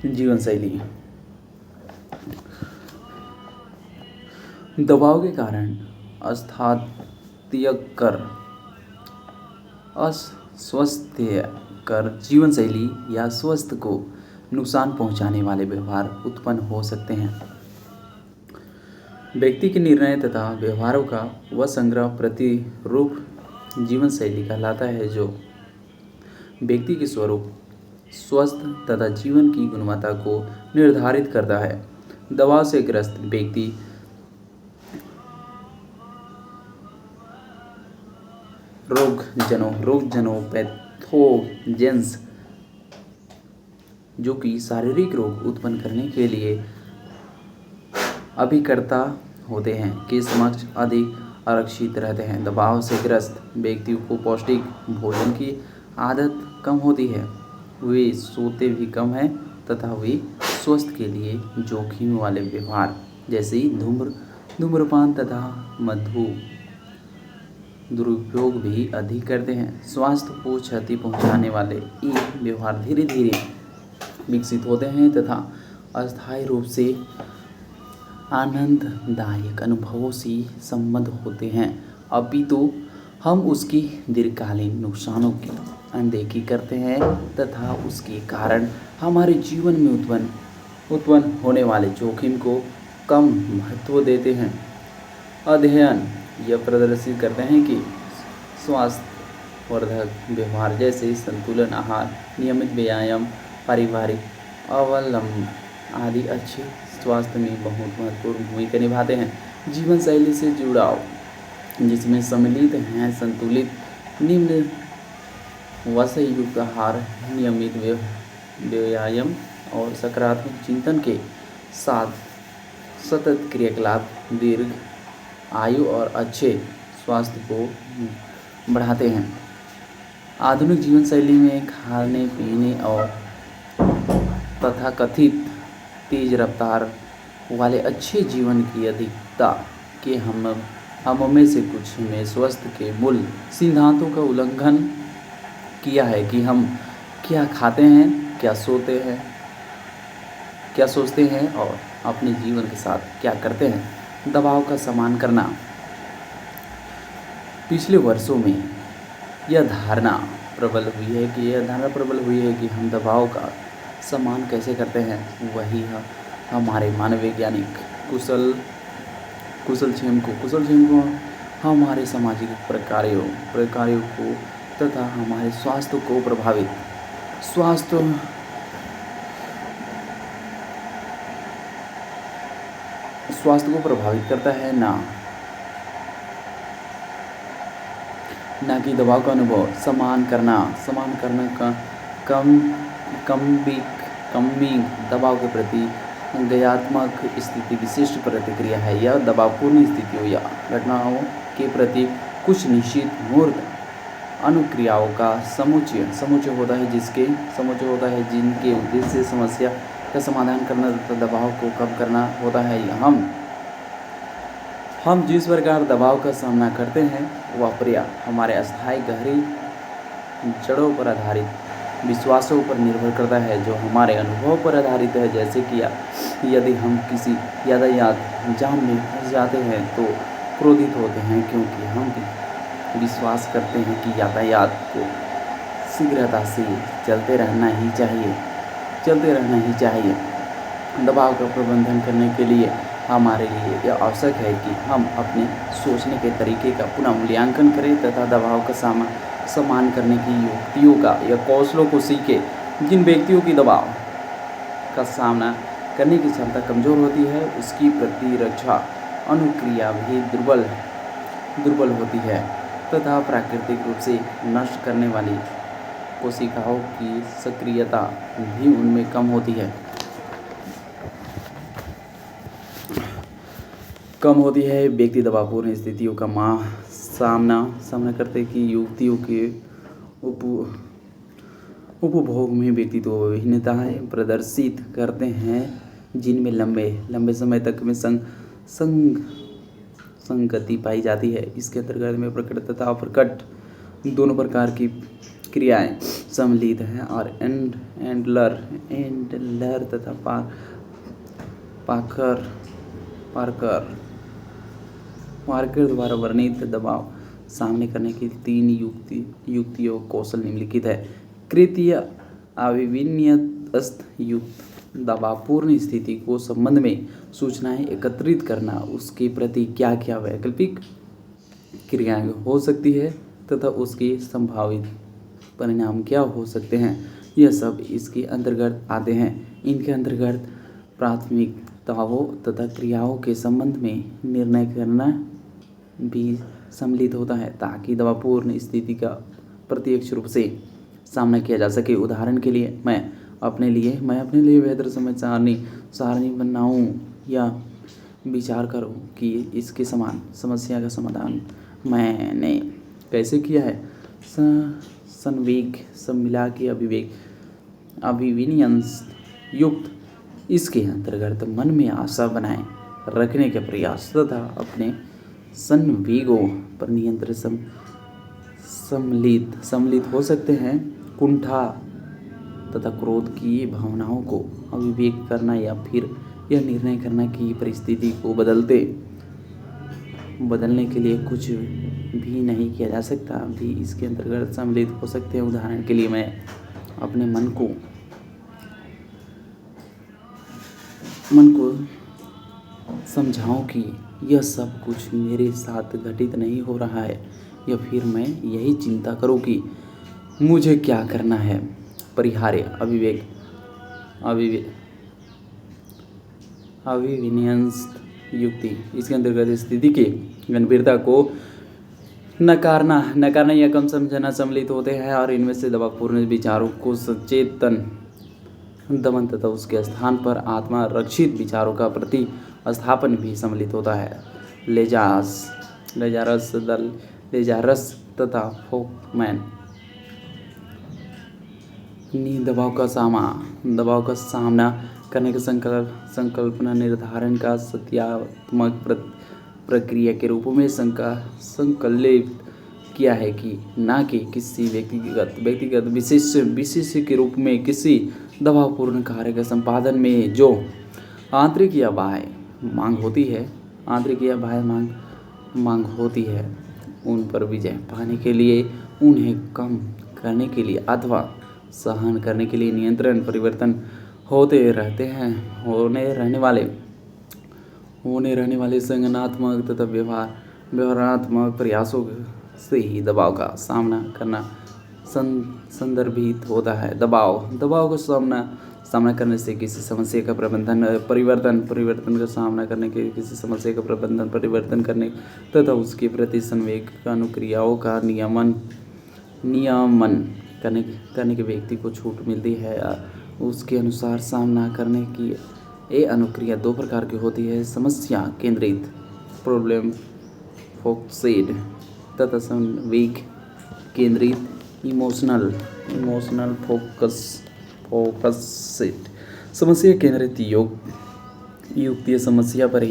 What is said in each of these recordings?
जीवन शैली। दबाव के कारण अस्वास्थ्यकर अस्वस्थकर जीवन शैली या स्वास्थ्य को नुकसान पहुंचाने वाले व्यवहार उत्पन्न हो सकते हैं। व्यक्ति के निर्णय तथा व्यवहारों का वह संग्रह प्रतिरूप जीवन शैली कहलाता है, जो व्यक्ति के स्वरूप, स्वस्थ तथा जीवन की गुणवत्ता को निर्धारित करता है। दबाव से ग्रस्त व्यक्ति रोगजनों पैथोजेंस, जो कि शारीरिक रोग उत्पन्न करने के लिए अभिकर्ता होते हैं, के समक्ष अधिक आरक्षित रहते हैं। दबाव से ग्रस्त व्यक्तियों को पौष्टिक भोजन की आदत कम होती है, वे सोते भी कम हैं तथा वे स्वास्थ्य के लिए जोखिम वाले व्यवहार जैसे धूम्रपान तथा मधु दुरुपयोग भी अधिक करते हैं। स्वास्थ्य को क्षति पहुंचाने वाले ये व्यवहार धीरे धीरे विकसित होते हैं तथा अस्थायी रूप से आनंददायक अनुभवों से संबद्ध होते हैं, अपितु हम उसकी दीर्घकालीन नुकसानों की अनदेखी करते हैं तथा उसके कारण हमारे जीवन में उत्पन्न होने वाले जोखिम को कम महत्व देते हैं। अध्ययन यह प्रदर्शित करते हैं कि स्वास्थ्यवर्धक व्यवहार जैसे संतुलन आहार, नियमित व्यायाम, पारिवारिक अवलंबन आदि अच्छे स्वास्थ्य में बहुत महत्वपूर्ण भूमिका निभाते हैं। जीवन शैली से जुड़ाव, जिसमें सम्मिलित हैं संतुलित निम्न वसायुक्त आहार, नियमित व्यायाम और सकारात्मक चिंतन के साथ सतत क्रियाकलाप दीर्घ आयु और अच्छे स्वास्थ्य को बढ़ाते हैं। आधुनिक जीवन शैली में खाने पीने और तथाकथित तेज रफ्तार वाले अच्छे जीवन की अधिकता के हम में से कुछ में स्वास्थ्य के मूल सिद्धांतों का उल्लंघन किया है कि हम क्या खाते हैं, क्या सोचते हैं और अपने जीवन के साथ क्या करते हैं। दबाव का सम्मान करना। पिछले वर्षों में यह धारणा प्रबल हुई है कि हम दबाव का सम्मान कैसे करते हैं, वही हमारे मानववैज्ञानिक कुशल क्षेम को हमारे सामाजिक प्रकारों को तथा हमारे स्वास्थ्य को प्रभावित करता है, ना कि दबाव का अनुभव। सम्मान करना का कमिंग दबाव के प्रति दयात्मक स्थिति विशिष्ट प्रतिक्रिया है। यह दबावपूर्ण स्थितियों या घटनाओं के प्रति कुछ निश्चित मूर्त अनुक्रियाओं का समुच्चय होता है जिनके उद्देश्य समस्या का समाधान करना तथा दबाव को कम करना होता है। हम जिस प्रकार दबाव का सामना करते हैं वह प्रक्रिया हमारे अस्थायी गहरी जड़ों पर आधारित विश्वासों पर निर्भर करता है, जो हमारे अनुभव पर आधारित है। जैसे कि यदि हम किसी यातायात जाम में फंस जाते हैं तो क्रोधित होते हैं, क्योंकि हम विश्वास करते हैं कि यातायात को शीघ्रता से चलते रहना ही चाहिए। दबाव का प्रबंधन करने के लिए हमारे लिए यह आवश्यक है कि हम अपने सोचने के तरीके का पुनः मूल्यांकन करें तथा दबाव का सम्मान करने की युक्तियों का या कौशलों को सीखें। जिन व्यक्तियों की दबाव का सामना करने की क्षमता कमज़ोर होती है, उसकी प्रतिरक्षा अनुक्रिया भी दुर्बल होती है तथा प्राकृतिक रूप से नष्ट करने वाली कोशिकाओं की सक्रियता भी उनमें कम होती है। व्यक्ति दबावपूर्ण स्थितियों का सामना करते कि युक्तियों के उपभोग में व्यक्तित्व विभिन्नताएं प्रदर्शित करते हैं, जिनमें लंबे समय तक में संगति पाई जाती है। इसके अंतर्गत में प्रकट तथा अप्रकट दोनों प्रकार की क्रियाएं सम्मिलित हैं और एंडलर तथा पार्कर पार्कर पार्कर द्वारा वर्णित दबाव सामने करने की 3 युक्तियों कौशल निम्नलिखित है। कृतीय अविन्यस्त युक्त दबावपूर्ण स्थिति को संबंध में सूचनाएं एकत्रित करना, उसके प्रति क्या क्या वैकल्पिक क्रियाएं हो सकती है तथा उसके संभावित परिणाम क्या हो सकते हैं, यह सब इसके अंतर्गत आते हैं। इनके अंतर्गत प्राथमिकताओं तथा क्रियाओं के संबंध में निर्णय करना भी सम्मिलित होता है ताकि दबावपूर्ण स्थिति का प्रत्यक्ष रूप से सामना किया जा सके। उदाहरण के लिए मैं अपने लिए बेहतर समय सारणी बनाऊं या विचार करूं कि इसके समान समस्या का समाधान मैंने कैसे किया है। संवेग सम्मिला के अभिविन्यस्त युक्त इसके अंतर्गत मन में आशा बनाए रखने के प्रयास तथा अपने संवेगों पर नियंत्रण सम्मिलित हो सकते हैं। कुंठा तथा क्रोध की भावनाओं को अभिव्यक्त करना या फिर यह निर्णय करना कि परिस्थिति को बदलने के लिए कुछ भी नहीं किया जा सकता भी इसके अंतर्गत सम्मिलित हो सकते हैं। उदाहरण के लिए मैं अपने मन को समझाऊं कि यह सब कुछ मेरे साथ घटित नहीं हो रहा है, या फिर मैं यही चिंता करूं कि मुझे क्या करना है। परिहार्य अविन्यस्त युक्ति इसके अंतर्गत स्थिति की गंभीरता को नकारना या कम समझना सम्मिलित होते हैं और इनमें से दबावपूर्ण विचारों को सचेतन दमन तथा उसके स्थान पर आत्मा रक्षित विचारों का प्रतिस्थापन भी सम्मिलित होता है। लेजारस तथा फोकमैन ने दबाव का सामना करने के संकल्पना निर्धारण का सत्यात्मक प्रक्रिया के रूप में संकल्पित किया है कि न कि किसी व्यक्तिगत विशेष के रूप में किसी दबावपूर्ण कार्य के संपादन में जो आंतरिक या बाह्य मांग होती है उन पर विजय पाने के लिए, उन्हें कम करने के लिए अथवा सहन करने के लिए नियंत्रण परिवर्तन होने रहने वाले संज्ञानात्मक तथा व्यवहारात्मक प्रयासों से ही दबाव का सामना करना संदर्भित होता है। दबाव का सामना करने से किसी समस्या का परिवर्तन का सामना करने के किसी समस्या का परिवर्तन करने तथा उसके प्रति संवेग अनुक्रियाओं का नियमन करने के व्यक्ति को छूट मिलती है। उसके अनुसार सामना करने की ये अनुक्रिया 2 प्रकार की होती है: समस्या केंद्रित प्रॉब्लम फोकस्ड तथा संवेग केंद्रित इमोशनल फोकस्ड। समस्या केंद्रित युक्ति समस्या पर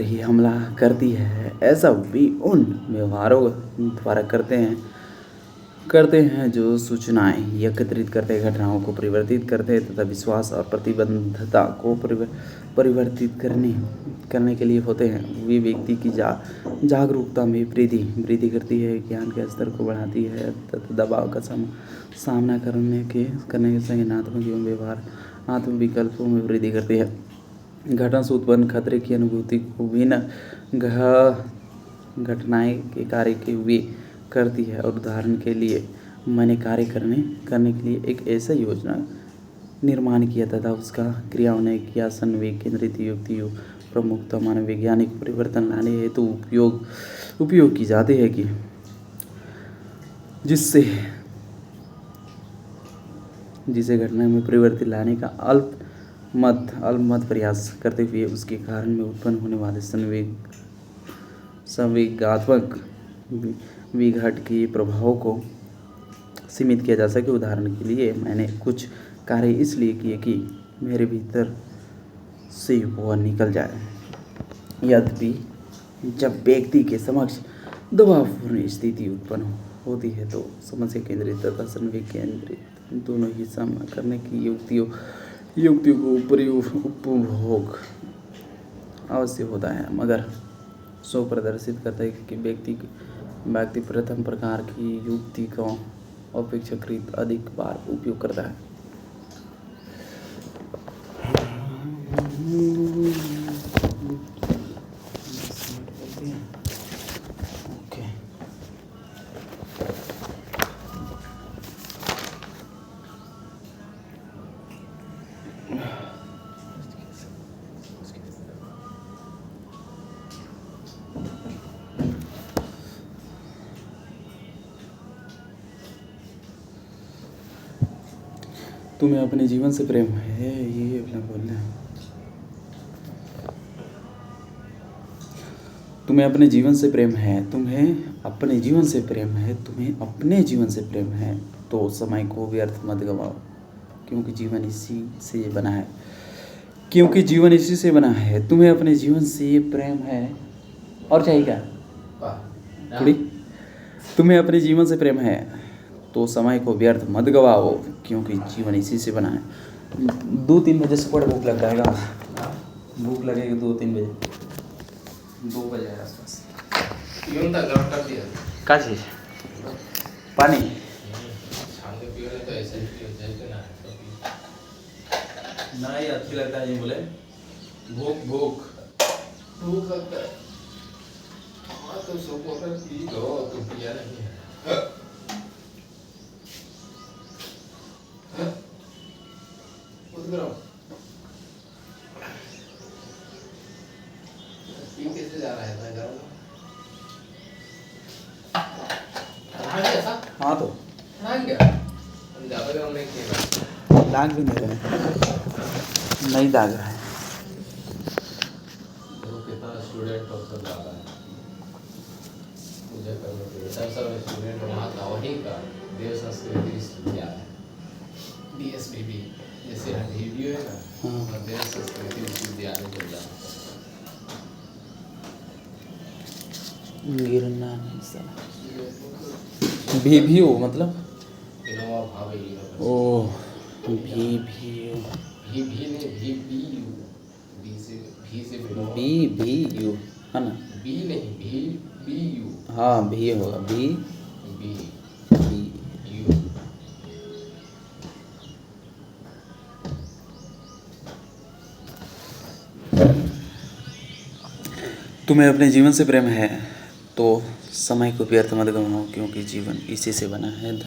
ही हमला करती है। ऐसा वे उन व्यवहारों द्वारा करते हैं जो सूचनाएं एकत्रित करते, घटनाओं को परिवर्तित करते तथा विश्वास और प्रतिबद्धता को परिवर्तित करने के लिए होते हैं। वे व्यक्ति की जागरूकता में वृद्धि करती है, ज्ञान के स्तर को बढ़ाती है तथा दबाव का सामना करने के संज्ञानात्मक एवं व्यवहारात्मक विकल्पों में वृद्धि करती है। घटना से उत्पन्न खतरे की अनुभूति को विभिन्न घटनाएं के कार्य के वे करती है। और उदाहरण के लिए मैंने कार्य करने के लिए एक ऐसा योजना निर्माण किया तथा उसका क्रियाओं ने किया। संवेग केंद्रित युक्तियों प्रमुखतः मानव वैज्ञानिक परिवर्तन लाने हेतु उपयोग की जाती है कि जिसे घटना में परिवर्तन लाने का अल्पमत प्रयास करते हुए उसके कारण में उत्पन्न होने वाले संवेगात्मक विघट के प्रभाव को सीमित किया जा सके। उदाहरण के लिए मैंने कुछ कार्य इसलिए किए कि मेरे भीतर से वह निकल जाए। यद्यपि जब व्यक्ति के समक्ष दबावपूर्ण स्थिति उत्पन्न होती है तो समस्या केंद्रित तथा संविकेंद्रित दोनों ही सामना करने की युक्तियों को उपभोग अवश्य होता है, मगर शो प्रदर्शित करता है कि व्यक्ति प्रथम प्रकार की युक्ति का अपेक्षाकृत अधिक बार उपयोग करता है। तुम्हें अपने जीवन से प्रेम है, ये अपना बोलना है। तुम्हें अपने जीवन से प्रेम है, तुम्हें अपने जीवन से प्रेम है, तुम्हें अपने जीवन से प्रेम है, तो समय को व्यर्थ मत गवाओ, क्योंकि जीवन इसी से बना है। क्योंकि जीवन इसी से बना है। तुम्हें अपने जीवन से प्रेम है, और चाहिए क्या थोड़ी? तुम्हें अपने जीवन से प्रेम है तो समय को व्यर्थ मत गवाओ, क्योंकि जीवन इसी से बना है। 2-3 बजे से भूख लग जाएगा, भूख लगेगी 2-3 बजे, 2 बजे आसपास। क्या चीज़? पानी नहीं अच्छी लगता है, ये बोले भूख लगता है। हाँ तो सब अगर पी लो तो पिया नहीं है। कैसे जा रहा है इतना गर्म? हाँ तो ज़्यादा गर्म नहीं किया, दाग भी नहीं रहा, नहीं दाग रहा है। कितना स्टूडेंट सब ज़्यादा है मुझे करने के लिए। सब स्टूडेंट वहाँ का वहीं का देव संस्कृति विश्वविद्यालय DSBB, जैसे वीडियो है ना, और देव संस्कृति विश्वविद्यालय चल रहा है। गिरना नहीं साला। VVU मतलब इनोवा भाभी ओह VVU भी नहीं VBU, भी से VVU है ना? बी नहीं VBU। हाँ भी होगा बी यू। तुम्हें अपने जीवन से प्रेम है तो समय को व्यर्थ मत गवाओ, क्योंकि जीवन इसी से बना है।